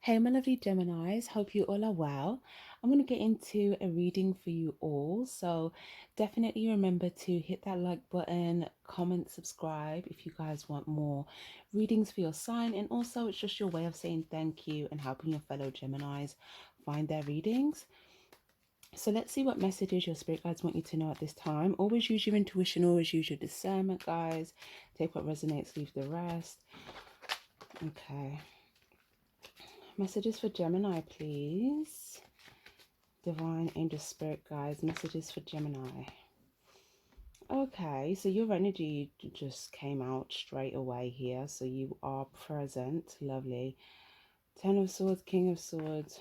Hey, my lovely Geminis. Hope you all are well. I'm going to get into a reading for you all. So definitely remember to hit that like button, comment, subscribe if you guys want more readings for your sign. And also, it's just your way of saying thank you and helping your fellow Geminis find their readings. So let's see what messages your spirit guides want you to know at this time. Always use your intuition, always use your discernment, guys. Take what resonates, leave the rest. Okay. Messages for Gemini, please. Divine Angel Spirit Guides, messages for Gemini. Okay, so your energy just came out straight away here. So you are present. Lovely. Ten of Swords, King of Swords.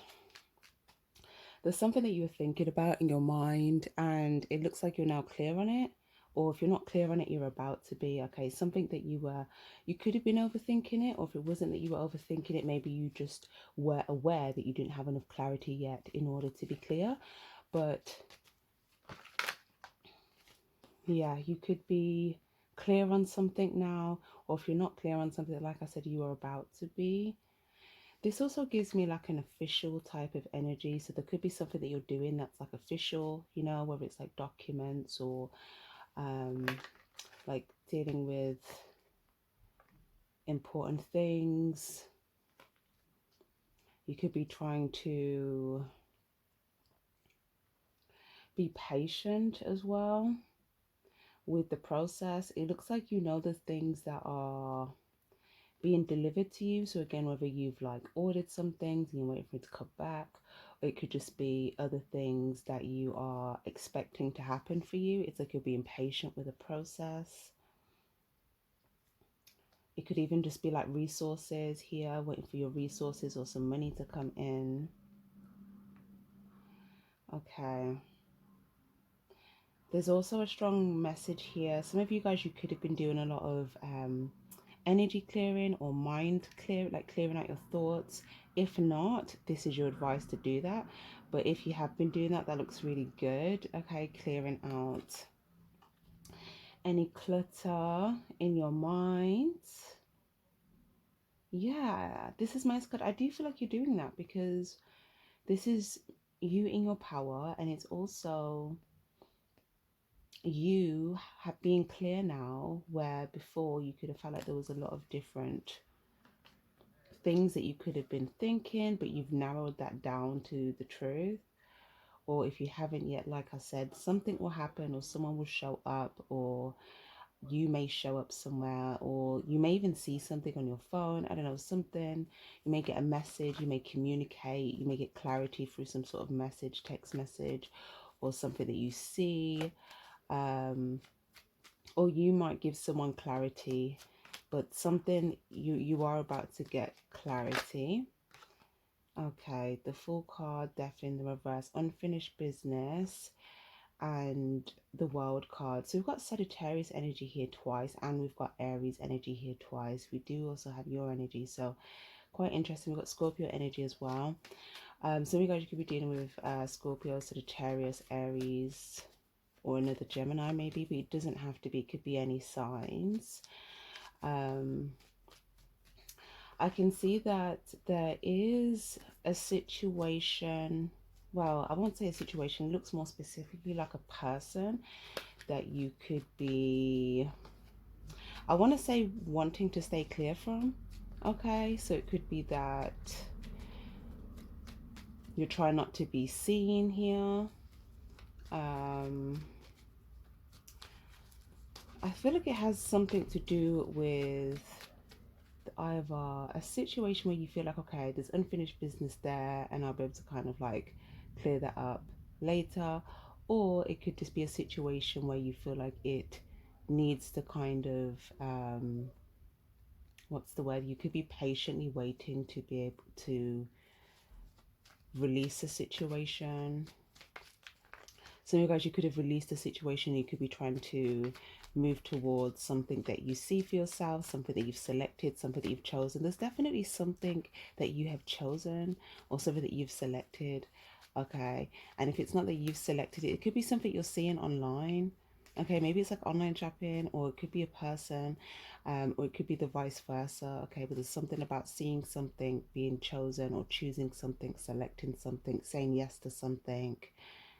There's something that you were thinking about in your mind and it looks like you're now clear on it. Or if you're not clear on it, you're about to be. Okay, something that you could have been overthinking it, or if it wasn't that you were overthinking it, maybe you just were aware that you didn't have enough clarity yet in order to be clear. But yeah, you could be clear on something now, or if you're not clear on something, like I said, you are about to be. This also gives me like an official type of energy. So there could be something that you're doing that's like official, you know, whether it's like documents or like dealing with important things. You could be trying to be patient as well with the process. It looks like you know the things that are being delivered to you. So again, whether you've like ordered some things and you're waiting for it to come back, or it could just be other things that you are expecting to happen for you. It's like you're being patient with the process. It could even just be like resources here, waiting for your resources or some money to come in. Okay. There's also a strong message here. Some of you guys, you could have been doing a lot of energy clearing or mind clear, like clearing out your thoughts. If not, this is your advice to do that. But if you have been doing that, that looks really good. Okay, clearing out any clutter in your mind. Yeah, this is my Scott. I do feel like you're doing that because this is you in your power, and it's also you have been clear now, where before you could have felt like there was a lot of different things that you could have been thinking, but you've narrowed that down to the truth. Or if you haven't yet, like I said, something will happen, or someone will show up, or you may show up somewhere, or you may even see something on your phone. I don't know, something. You may get a message, you may communicate, you may get clarity through some sort of message, text message, or something that you see. Or you might give someone clarity, but something you are about to get clarity. Okay, the Fool card, death in the reverse, unfinished business, and the World card. So we've got Sagittarius energy here twice, and we've got Aries energy here twice. We do also have your energy, so quite interesting. We've got Scorpio energy as well. So you guys could be dealing with Scorpio, Sagittarius, Aries, or another Gemini maybe, but it doesn't have to be. It could be any signs. I can see that there is a situation. Well, I won't say a situation. It looks more specifically like a person that you could be, I want to say, wanting to stay clear from. Okay, so it could be that you're trying not to be seen here. I feel like it has something to do with either a situation where you feel like, okay, there's unfinished business there and I'll be able to kind of like clear that up later, or it could just be a situation where you feel like it needs to kind of what's the word, you could be patiently waiting to be able to release a situation. So you guys, you could have released a situation. You could be trying to move towards something that you see for yourself, something that you've selected, something that you've chosen. There's definitely something that you have chosen or something that you've selected. Okay, and if it's not that you've selected it, it could be something you're seeing online. Okay, maybe it's like online shopping, or it could be a person, or it could be the vice versa. Okay, but there's something about seeing something, being chosen, or choosing something, selecting something, saying yes to something,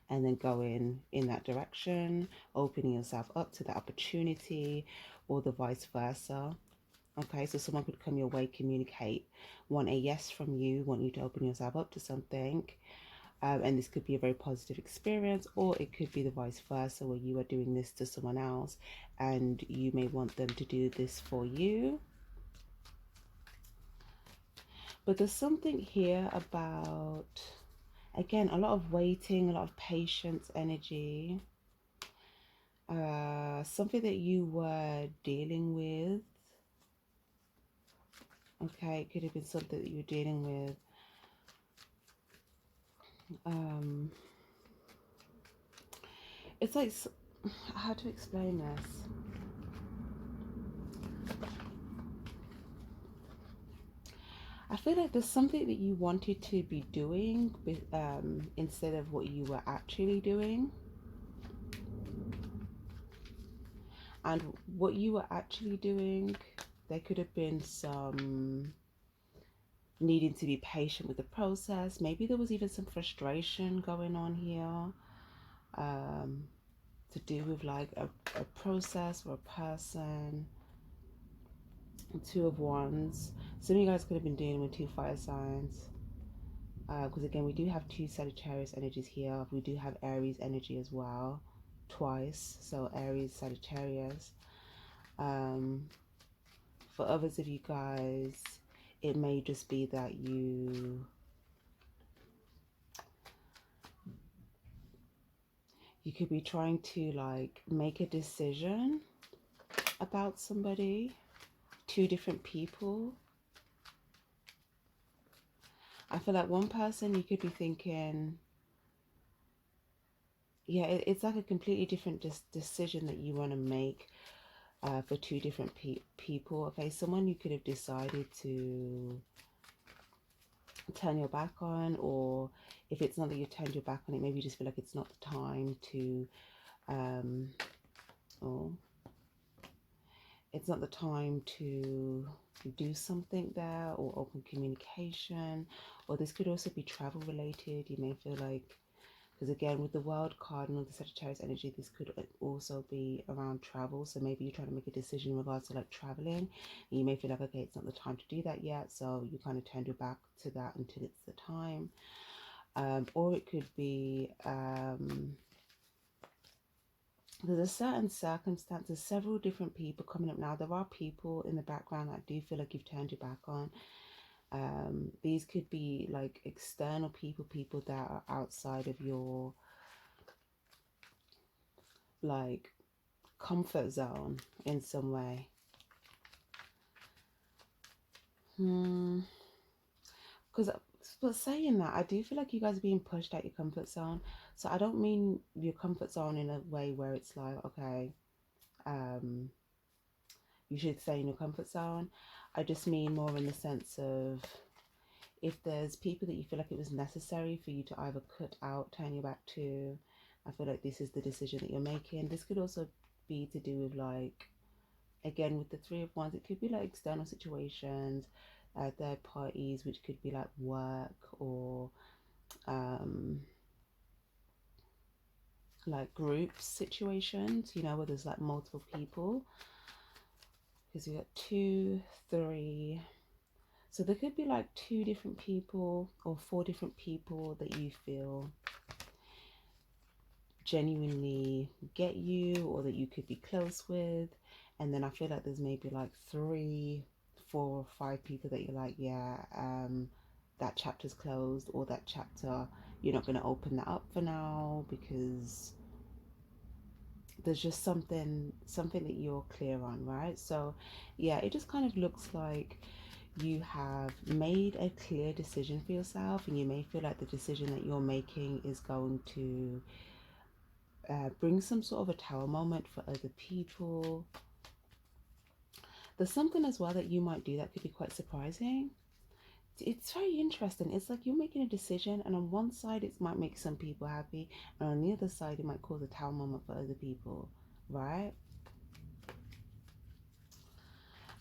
and then going in that direction, opening yourself up to the opportunity, or the vice versa. Okay, so someone could come your way, communicate, want a yes from you, want you to open yourself up to something. And this could be a very positive experience, or it could be the vice versa, where you are doing this to someone else and you may want them to do this for you. But there's something here about, again, a lot of waiting, a lot of patience energy, something that you were dealing with. Okay, it could have been something that you were dealing with. It's like, how to explain this? I feel like there's something that you wanted to be doing, instead of what you were actually doing. And what you were actually doing, there could have been some needing to be patient with the process. Maybe there was even some frustration going on here, to do with like a process or a person. Two of Wands. Some of you guys could have been dealing with two fire signs. Because again, we do have two Sagittarius energies here. We do have Aries energy as well, twice. So Aries, Sagittarius. For others of you guys, it may just be that you could be trying to like make a decision about somebody, two different people. I feel like one person, you could be thinking, yeah, it's like a completely different decision that you want to make, for two different people. Okay, someone you could have decided to turn your back on, or if it's not that you turned your back on it, maybe you just feel like it's not the time to, or it's not the time to do something there, or open communication. Or this could also be travel related. You may feel like, because again, with the World card and all the Sagittarius energy, this could also be around travel. So maybe you're trying to make a decision in regards to like traveling, and you may feel like, okay, it's not the time to do that yet. So you kind of turned your back to that until it's the time. Or it could be, there's a certain circumstance, there's several different people coming up now. There are people in the background that do feel like you've turned your back on. These could be like external people, people that are outside of your like comfort zone in some way. Because, but saying that, I do feel like you guys are being pushed out your comfort zone. So I don't mean your comfort zone in a way where it's like, okay, um, you should stay in your comfort zone. I just mean more in the sense of, if there's people that you feel like it was necessary for you to either cut out, turn your back to, I feel like this is the decision that you're making. This could also be to do with like, again, with the Three of Wands, it could be like external situations, third parties, which could be like work, or like group situations, you know, where there's like multiple people. Because we got 2, 3. So there could be like 2 different people or 4 different people that you feel genuinely get you, or that you could be close with. And then I feel like there's maybe like 3, 4, 5 people that you're like, yeah, that chapter's closed, or that chapter, you're not going to open that up for now, because there's just something that you're clear on, right? So yeah, it just kind of looks like you have made a clear decision for yourself, and you may feel like the decision that you're making is going to bring some sort of a tower moment for other people. There's something as well that you might do that could be quite surprising. It's very interesting. It's like you're making a decision, and on one side it might make some people happy, and on the other side it might cause a tower moment for other people. right?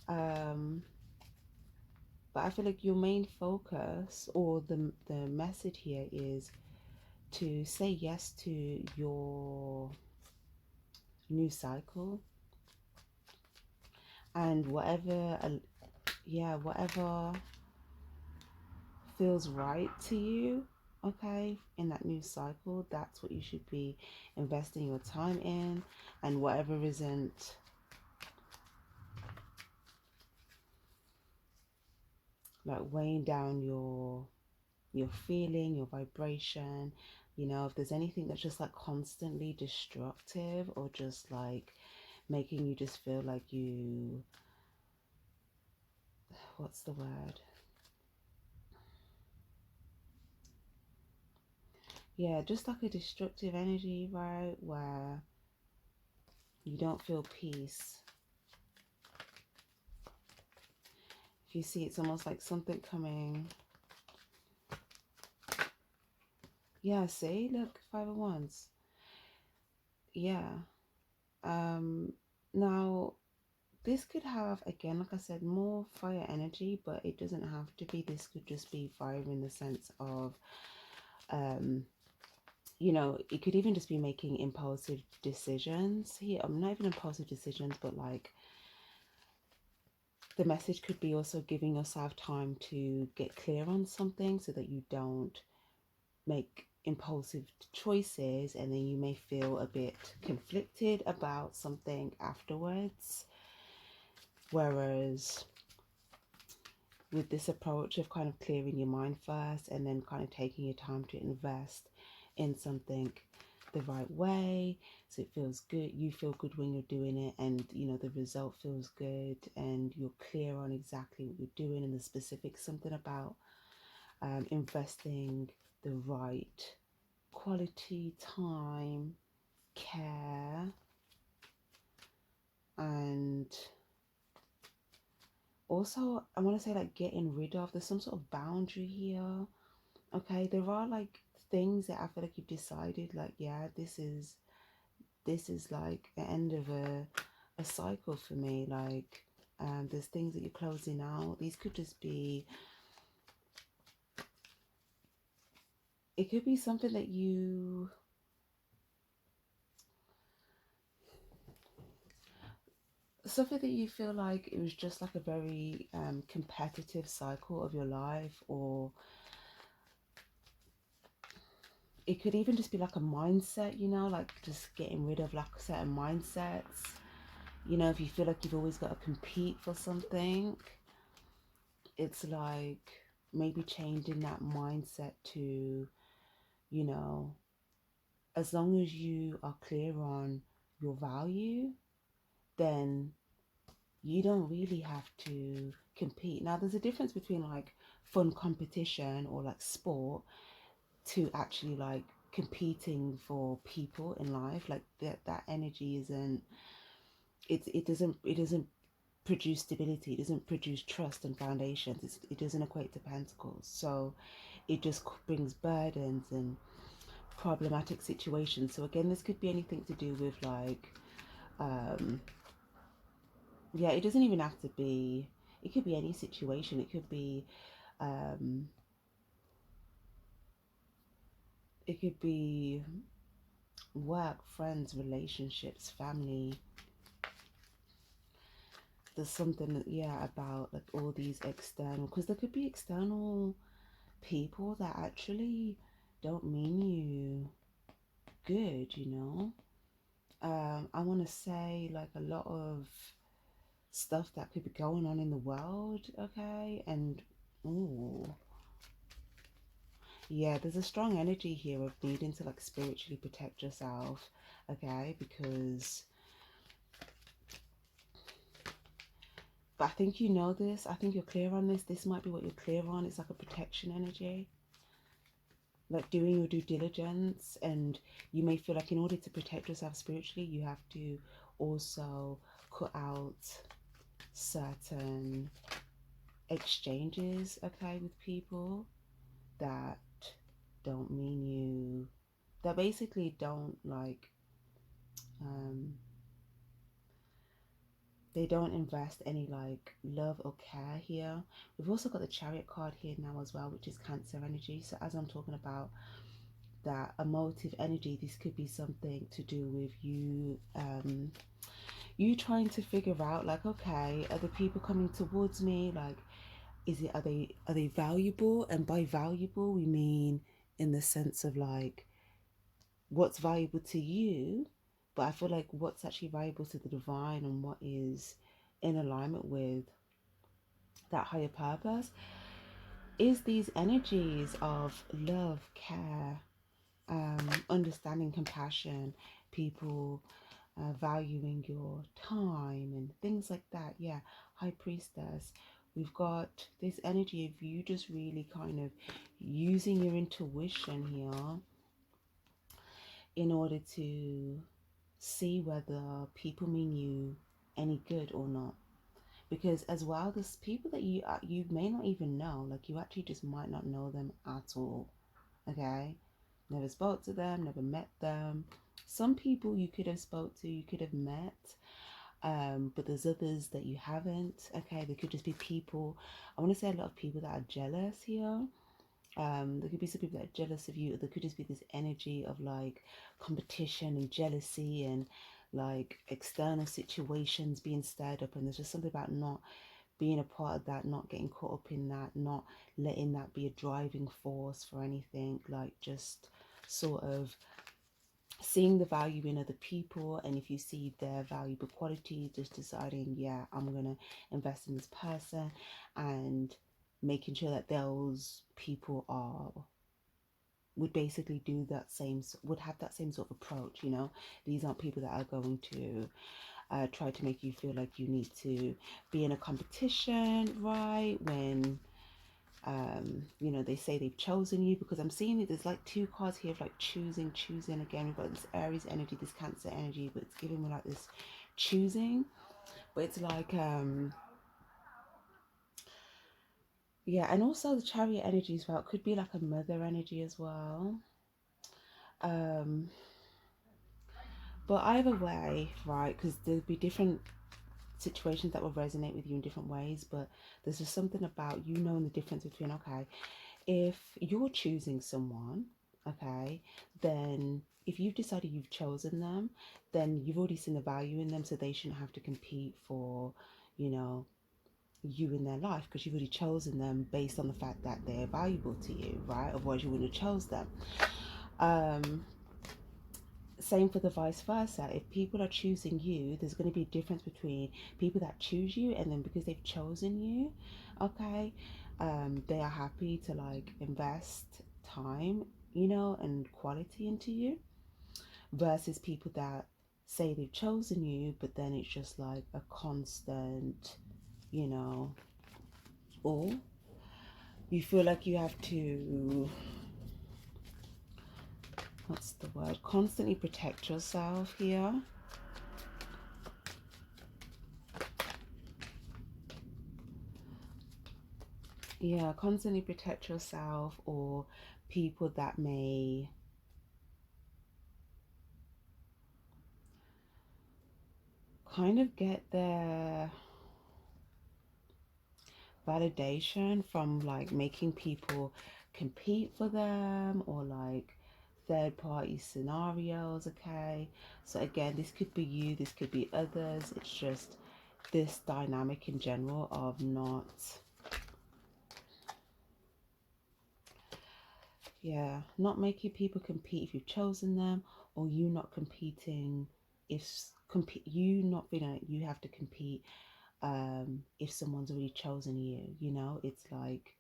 Um, but I feel like your main focus or the message here is to say yes to your new cycle, and whatever yeah, whatever feels right to you, okay, in that new cycle, that's what you should be investing your time in. And whatever isn't like weighing down your feeling, your vibration, you know, if there's anything that's just like constantly destructive or just like making you just feel like you, what's the word, yeah, just like a destructive energy, right, where you don't feel peace. If you see, it's almost like something coming. Yeah, see, look, 5 of Wands. Yeah. Um, Now this could have, again, like I said, more fire energy, but it doesn't have to be. This could just be fire in the sense of, um, you know, it could even just be making impulsive decisions here. I'm not even impulsive decisions, but like the message could be also giving yourself time to get clear on something so that you don't make impulsive choices and then you may feel a bit conflicted about something afterwards. Whereas with this approach of kind of clearing your mind first and then kind of taking your time to invest in something the right way so it feels good, you feel good when you're doing it, and you know the result feels good and you're clear on exactly what you're doing and the specifics, something about investing the right quality time, care, and also I want to say like getting rid of, there's some sort of boundary here. Okay, there are like things that I feel like you've decided like, yeah, this is like the end of a cycle for me. Like there's things that you're closing out. These could just be, it could be something that you, something that you feel like it was just like a very competitive cycle of your life, or it could even just be like a mindset, you know, like just getting rid of like certain mindsets. You know, if you feel like you've always got to compete for something, it's like maybe changing that mindset to, you know, as long as you are clear on your value, then you don't really have to compete. Now, there's a difference between like fun competition or like sport to actually like competing for people in life. Like that energy isn't, it doesn't produce stability, it doesn't produce trust and foundations, it doesn't equate to pentacles. So it just brings burdens and problematic situations. So again, this could be anything to do with like um yeah, it doesn't even have to be, it could be any situation. It could be um it could be work, friends, relationships, family. There's something, yeah, about like all these external, because there could be external people that actually don't mean you good, you know. I want to say like a lot of stuff that could be going on in the world, okay? And ooh, yeah, there's a strong energy here of needing to like spiritually protect yourself, okay? Because, but I think you know this, I think you're clear on this. This might be what you're clear on. It's like a protection energy, like doing your due diligence. And you may feel like in order to protect yourself spiritually, you have to also cut out certain exchanges, okay, with people that don't mean you, that basically don't like, um they don't invest any like love or care here. We've also got the Chariot card here now as well, which is Cancer energy. So as I'm talking about that emotive energy, this could be something to do with you, you trying to figure out like, okay, are the people coming towards me, like, is it, are they valuable? And by valuable we mean in the sense of like what's valuable to you, but I feel like what's actually valuable to the divine and what is in alignment with that higher purpose is these energies of love, care, understanding, compassion, people valuing your time and things like that. Yeah, High Priestess. We've got this energy of you just really kind of using your intuition here in order to see whether people mean you any good or not. Because as well, there's people that you may not even know, like you actually just might not know them at all. Okay, never spoke to them, never met them. Some people you could have spoke to, you could have met, but there's others that you haven't. Okay, there could just be people. I want to say a lot of people that are jealous here. There could be some people that are jealous of you, or there could just be this energy of like competition and jealousy and like external situations being stirred up, and there's just something about not being a part of that, not getting caught up in that, not letting that be a driving force for anything, like just sort of seeing the value in other people, and if you see their valuable quality, just deciding, yeah, I'm gonna invest in this person, and making sure that those people are would basically do that same, would have that same sort of approach. You know, these aren't people that are going to try to make you feel like you need to be in a competition, right? When you know, they say they've chosen you, because I'm seeing it, there's like two cards here of like choosing again. We've got this Aries energy, this Cancer energy, but it's giving me like this choosing, but it's like yeah. And also the Chariot energy as well, it could be like a mother energy as well. um but either way, right, because there'll be different situations that will resonate with you in different ways, but there's just something about you knowing the difference between, okay, if you're choosing someone, okay, then if you've decided you've chosen them, then you've already seen the value in them, so they shouldn't have to compete for, you know, you in their life, because you've already chosen them based on the fact that they're valuable to you, right? Otherwise you wouldn't have chose them. Same for the vice versa. If people are choosing you, there's going to be a difference between people that choose you and then because they've chosen you, okay, they are happy to like invest time, you know, and quality into you, versus people that say they've chosen you, but then it's just like a constant, you know, or you feel like you have to, what's the word, constantly protect yourself here. Yeah, constantly protect yourself, or people that may kind of get their validation from like making people compete for them, or like third party scenarios. Okay, so again, this could be you, this could be others. It's just this dynamic in general of not, yeah, not making people compete if you've chosen them, or you not competing if you not feeling like you have to compete if someone's already chosen you. You know, it's like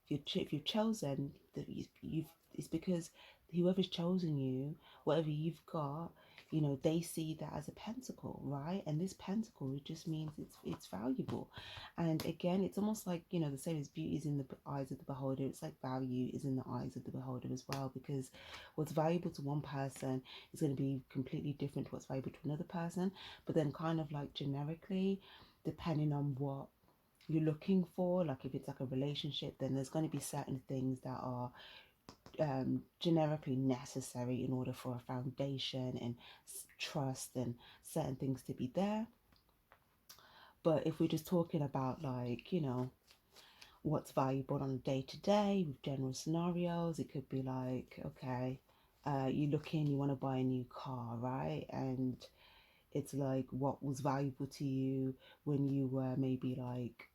if you've chosen that you've it's because whoever's chosen you, whatever you've got, you know, they see that as a pentacle, right? And this pentacle, it just means it's valuable. And again, it's almost like, you know, the same as beauty is in the eyes of the beholder, it's like value is in the eyes of the beholder as well, because what's valuable to one person is going to be completely different to what's valuable to another person. But then kind of like generically, depending on what you're looking for, like if it's like a relationship, then there's going to be certain things that are generically necessary in order for a foundation and trust and certain things to be there. But if we're just talking about, like, what's valuable on a day to day with general scenarios, it could be like, okay, you look in, you want to buy a new car, right? And it's like, what was valuable to you when you were maybe like,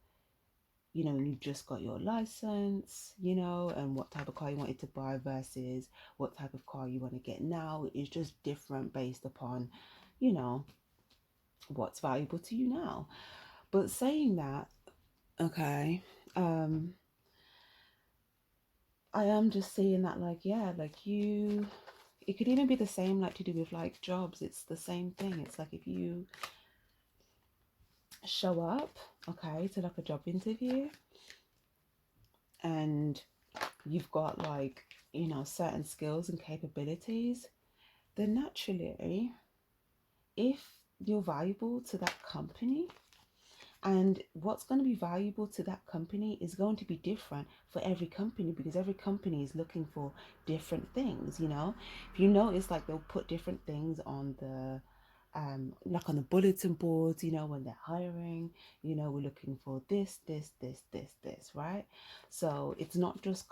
when you just got your license, and what type of car you wanted to buy versus what type of car you want to get now is just different based upon, you know, what's valuable to you now. But saying that, okay, I am just saying that, like, yeah, like it could even be the same, like to do with like jobs. It's the same thing. It's like if you show up, okay, to like a job interview and you've got like, certain skills and capabilities, then naturally, if you're valuable to that company, and what's going to be valuable to that company is going to be different for every company, because every company is looking for different things. If you notice, like, they'll put different things on the like on the bulletin boards, when they're hiring, we're looking for this, right? So it's not just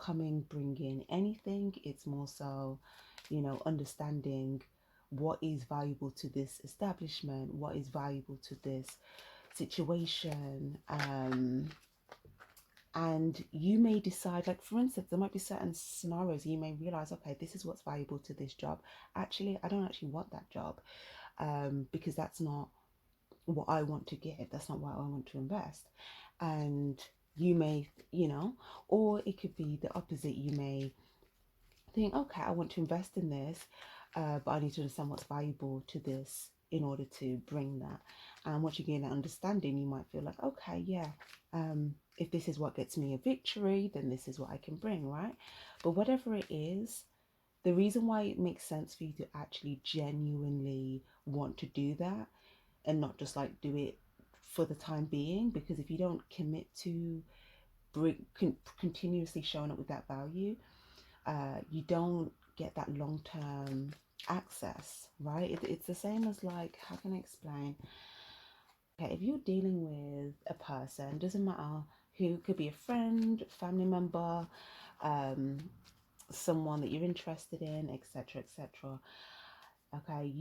bringing anything, it's more so, understanding what is valuable to this establishment, what is valuable to this situation. And you may decide, like, for instance, there might be certain scenarios you may realize, okay, this is what's valuable to this job. Actually, I don't actually want that job, because that's not what I want to give, that's not what I want to invest. And you may, or it could be the opposite. You may think, okay, I want to invest in this, but I need to understand what's valuable to this in order to bring that. And once you gain that understanding, you might feel like, okay, yeah, if this is what gets me a victory, then this is what I can bring, right? But whatever it is, the reason why it makes sense for you to actually genuinely want to do that and not just like do it for the time being, because if you don't commit to continuously showing up with that value, you don't get that long-term access, right? It's the same as, like, how can I explain? Okay, if you're dealing with a person, doesn't matter who, could be a friend, family member, um, someone that you're interested in, etc., etc. Okay,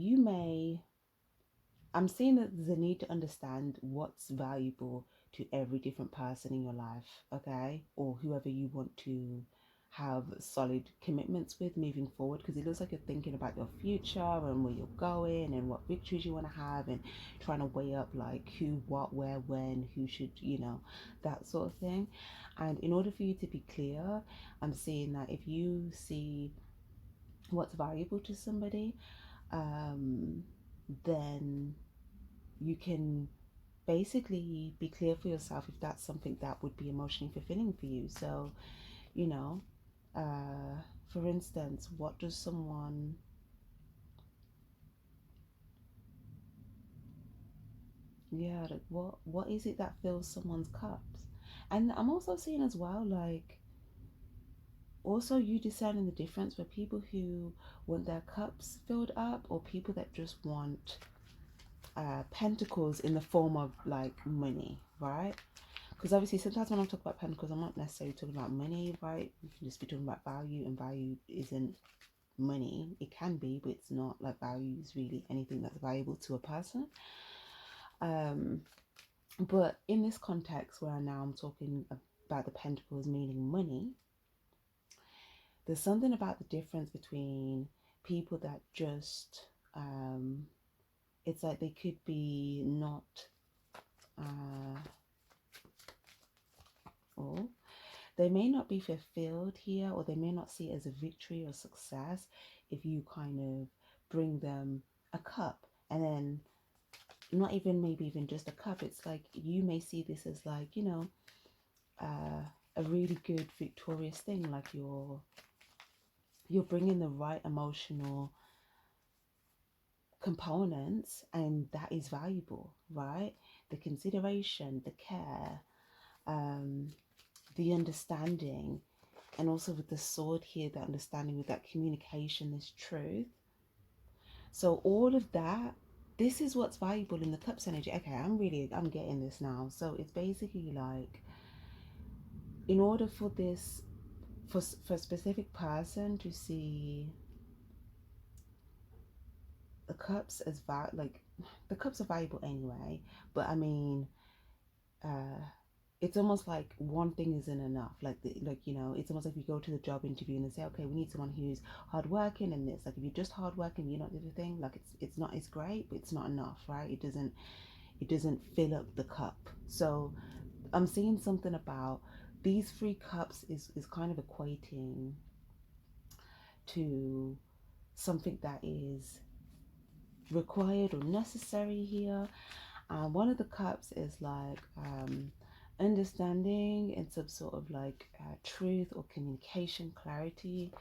I'm seeing that there's a need to understand what's valuable to every different person in your life, okay? Or whoever you want to have solid commitments with moving forward, because it looks like you're thinking about your future and where you're going and what victories you want to have, and trying to weigh up like who, what, where, when, who should, that sort of thing. And in order for you to be clear, I'm seeing that if you see what's valuable to somebody, then you can basically be clear for yourself if that's something that would be emotionally fulfilling for you. So, you know, for instance, what does someone, yeah, like what is it that fills someone's cups? And I'm also seeing as well, like, also you discerning the difference for people who want their cups filled up, or people that just want pentacles in the form of like money, right? Because obviously sometimes when I talk about pentacles, I'm not necessarily talking about money, right? You can just be talking about value, and value isn't money. It can be, but it's not. Like, value is really anything that's valuable to a person. But in this context where now I'm talking about the pentacles meaning money, there's something about the difference between people that just it's like they could be not or they may not be fulfilled here, or they may not see it as a victory or success if you kind of bring them a cup, and then not even maybe even just a cup. It's like you may see this as like, a really good victorious thing, like you're bringing the right emotional components, and that is valuable, right? The consideration, the care, the understanding, and also with the sword here, that understanding with that communication, this truth. So all of that this is what's valuable in the cups energy. Okay, I'm getting this now. So it's basically like, in order for this, for a specific person to see the cups as like, the cups are valuable anyway, but I mean, uh it's almost like one thing isn't enough. Like like, you know, it's almost like you go to the job interview and they say, okay, we need someone who's hardworking and this. Like, if you're just hardworking, you're not doing the thing. Like, it's not, it's great, but it's not enough, right? It doesn't fill up the cup. So I'm seeing something about these three cups is kind of equating to something that is required or necessary here. One of the cups is like understanding and some sort of like truth or communication, clarity.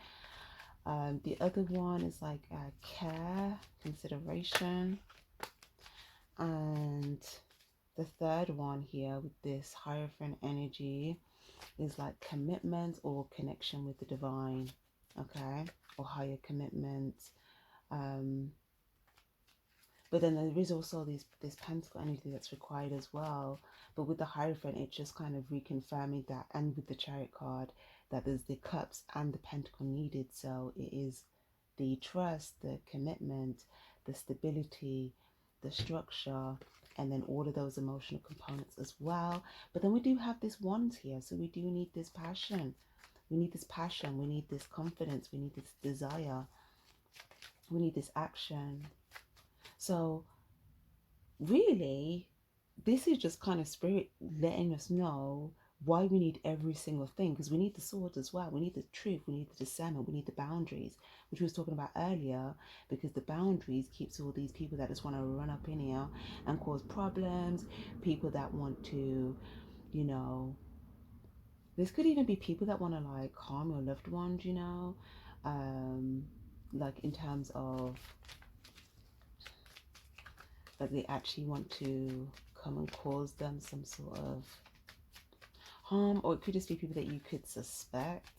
The other one is like care, consideration. And the third one here with this Hierophant energy is like commitment or connection with the divine, okay, or higher commitment. Um, but then there is also this pentacle energy that's required as well. But with the Hierophant, it's just kind of reconfirming that, and with the Chariot card, that there's the cups and the pentacle needed. So it is the trust, the commitment, the stability, the structure, and then all of those emotional components as well. But then we do have this wands here, so we do need this passion. We need this passion, we need this confidence, we need this desire, we need this action. So really, this is just kind of spirit letting us know why we need every single thing, because we need the swords as well. We need the truth, we need the discernment, we need the boundaries, which we was talking about earlier, because the boundaries keeps all these people that just want to run up in here and cause problems, people that want to, you know, this could even be people that want to like harm your loved ones, you know, like in terms of that they actually want to come and cause them some sort of harm. Or it could just be people that you could suspect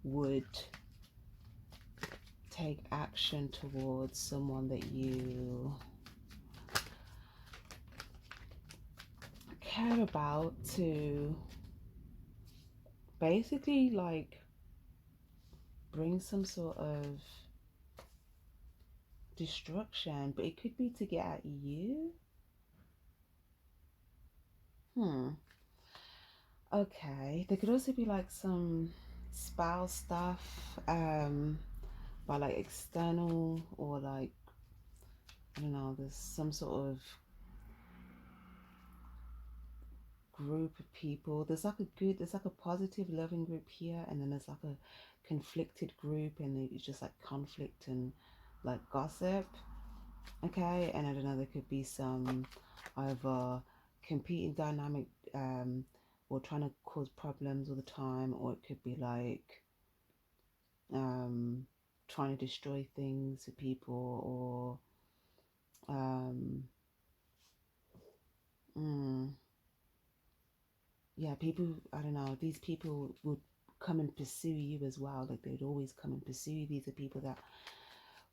would take action towards someone that you care about, to basically like bring some sort of destruction. But it could be to get at you. Okay, there could also be like some spouse stuff, by like external, or like, I don't know, there's some sort of group of people. There's like a positive, loving group here, and then there's like a conflicted group, and it's just like conflict and like gossip. Okay, and I don't know, there could be some either competing dynamic, or trying to cause problems all the time, or it could be like trying to destroy things to people, or yeah, people, I don't know, these people would come and pursue you as well. Like, they'd always come and pursue you. These are people that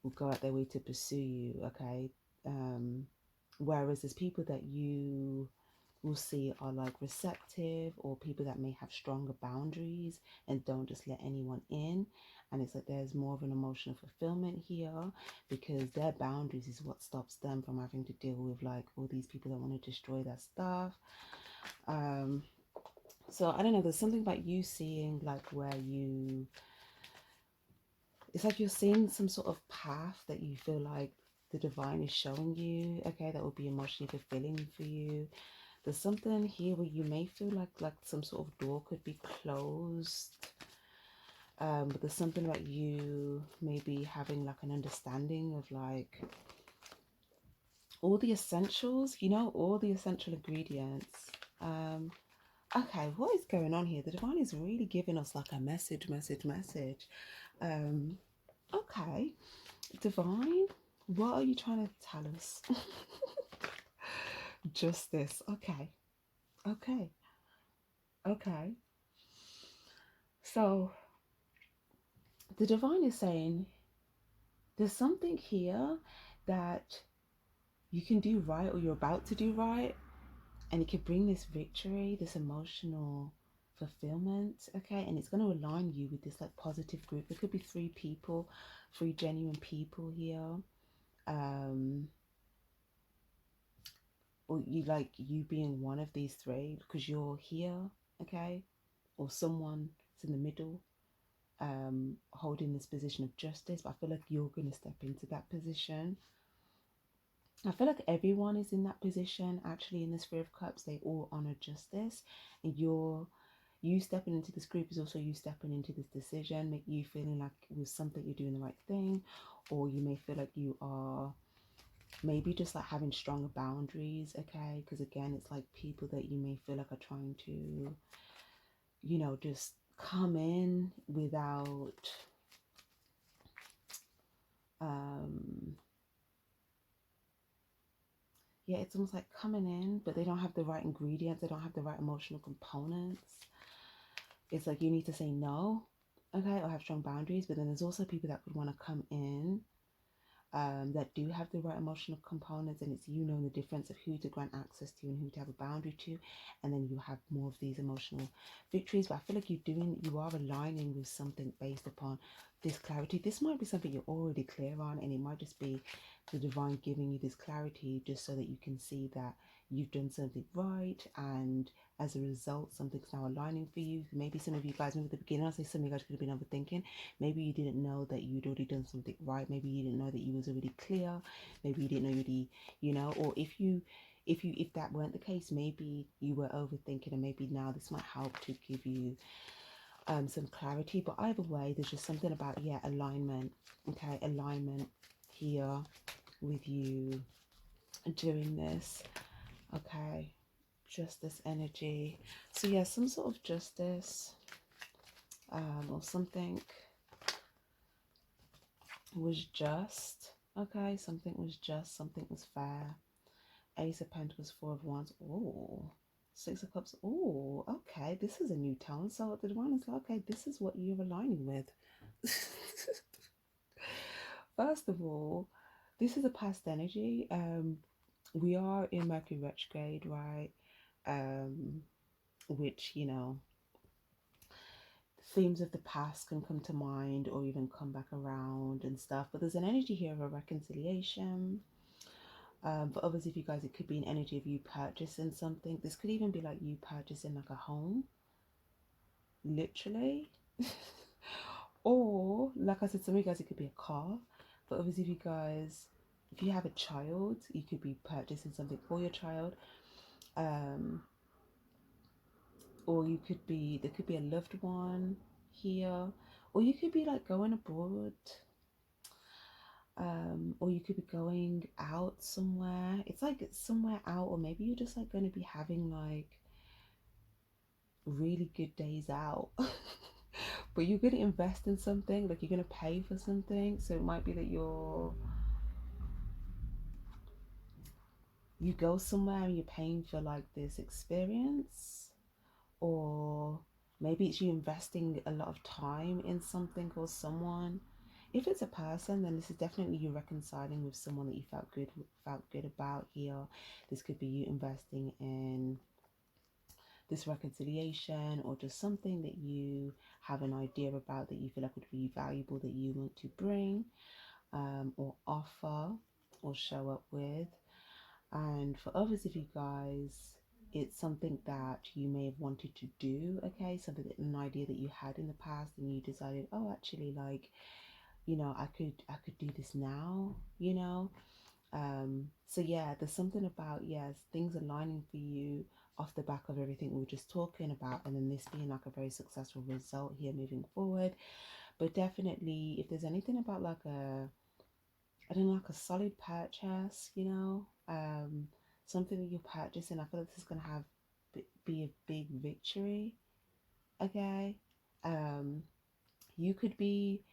will go out their way to pursue you, okay? Whereas there's people that you will see are like receptive, or people that may have stronger boundaries and don't just let anyone in. And it's like there's more of an emotional fulfillment here, because their boundaries is what stops them from having to deal with like all these people that want to destroy their stuff. So I don't know, there's something about you seeing like where you, it's like you're seeing some sort of path that you feel like the divine is showing you, okay, that will be emotionally fulfilling for you. There's something here where you may feel like some sort of door could be closed, but there's something about you maybe having like an understanding of like all the essentials, you know, all the essential ingredients. Okay, what is going on here? The divine is really giving us like a message. Okay, divine, what are you trying to tell us? Justice. Okay. So the divine is saying there's something here that you can do right or you're about to do right, and it could bring this victory, this emotional fulfillment, okay? And it's going to align you with this like positive group. There could be three people, three genuine people here. Um, or you like you being one of these three because you're here, okay? Or someone is in the middle, holding this position of justice. But I feel like you're going to step into that position. I feel like everyone is in that position actually in this Three of Cups. They all honor justice, and you stepping into this group is also you stepping into this decision, make you feeling like with something you're doing the right thing, or you may feel like you are maybe just like having stronger boundaries, okay? Because again, it's like people that you may feel like are trying to, just come in without um yeah, it's almost like coming in, but they don't have the right ingredients, they don't have the right emotional components. It's like you need to say no, okay, or have strong boundaries. But then there's also people that would want to come in, that do have the right emotional components, and it's you knowing the difference of who to grant access to and who to have a boundary to, and then you have more of these emotional victories. But I feel like you are aligning with something based upon this clarity. This might be something you're already clear on, and it might just be the divine giving you this clarity just so that you can see that you've done something right, and as a result something's now aligning for you. Maybe some of you guys, maybe at the beginning I say some of you guys could have been overthinking. Maybe you didn't know that you'd already done something right. Maybe you didn't know that you was already clear. Maybe you didn't know you already, or if that weren't the case, maybe you were overthinking, and maybe now this might help to give you some clarity. But either way, there's just something about alignment. Okay, alignment here with you doing this. Okay, justice energy. So yeah, some sort of justice, or something was just. Okay, something was just, something was fair. Ace of Pentacles, Four of Wands. Oh, Six of Cups. Oh, okay, this is a new tone. So the divine is like, okay, this is what you're aligning with. First of all, this is a past energy. We are in Mercury retrograde, right? Which, themes of the past can come to mind or even come back around and stuff. But there's an energy here of a reconciliation. For others of you guys, it could be an energy of you purchasing something. This could even be like you purchasing like a home, literally. Or, like I said, some of you guys, it could be a car. For others of you guys, if you have a child, you could be purchasing something for your child. Or there could be a loved one here. Or you could be like going abroad. Or you could be going out somewhere. It's like it's somewhere out, or maybe you're just like going to be having like really good days out. But you're going to invest in something, like you're going to pay for something. So it might be that you go somewhere and you're paying for like this experience, or maybe it's you investing a lot of time in something or someone. If it's a person, then this is definitely you reconciling with someone that you felt good about here. This could be you investing in this reconciliation, or just something that you have an idea about that you feel like would be valuable, that you want to bring, or offer or show up with. And for others of you guys, it's something that you may have wanted to do, okay? Something that, an idea that you had in the past, and you decided, oh, actually, like, I could do this now, so yeah, there's something about, yes, things aligning for you off the back of everything we were just talking about, and then this being like a very successful result here moving forward. But definitely, if there's anything about like I don't know, like a solid purchase, something that you're purchasing, I feel like this is gonna be a big victory. Okay, um, you could be.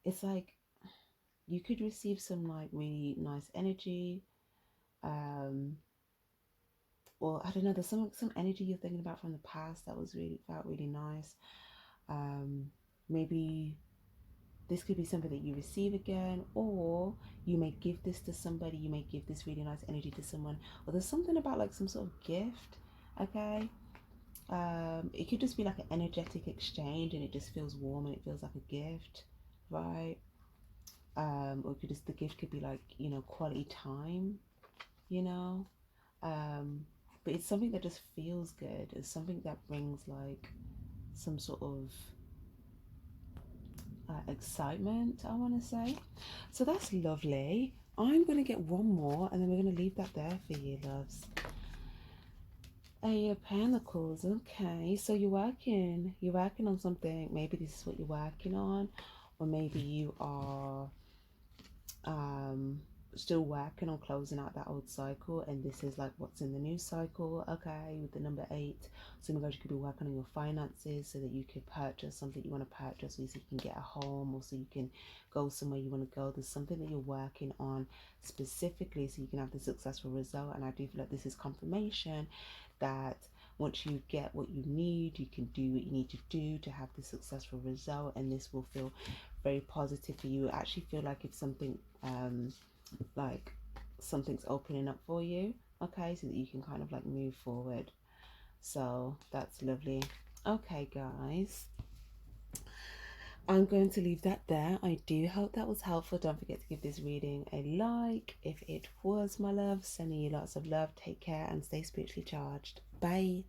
It's like you could receive some like really nice energy, um, or I don't know. There's some energy you're thinking about from the past that was really felt really nice. Um, maybe This could be something that you receive again, or you may give this to somebody, you may give this really nice energy to someone, or there's something about like some sort of gift, okay? It could just be like an energetic exchange and it just feels warm and it feels like a gift, right? Or it could just, the gift could be like, you know, quality time, you know? But it's something that just feels good. It's something that brings like some sort of excitement, I want to say. So that's lovely. I'm going to get one more and then we're going to leave that there for you, loves. Eight of Pentacles. Okay, so you're working on something. Maybe this is what you're working on, or maybe you are still working on closing out that old cycle, and this is like what's in the new cycle. Okay, with the number 8, so maybe you could be working on your finances so that you could purchase something you want to purchase, so you can get a home, or so you can go somewhere you want to go. There's something that you're working on specifically so you can have the successful result, and I do feel like this is confirmation that once you get what you need, you can do what you need to do to have the successful result, and this will feel very positive for you. I actually feel like if something like something's opening up for you, okay, so that you can kind of like move forward. So that's lovely. Okay, guys, I'm going to leave that there. I do hope that was helpful. Don't forget to give this reading a like if it was, my love. Sending you lots of love. Take care and stay spiritually charged. Bye.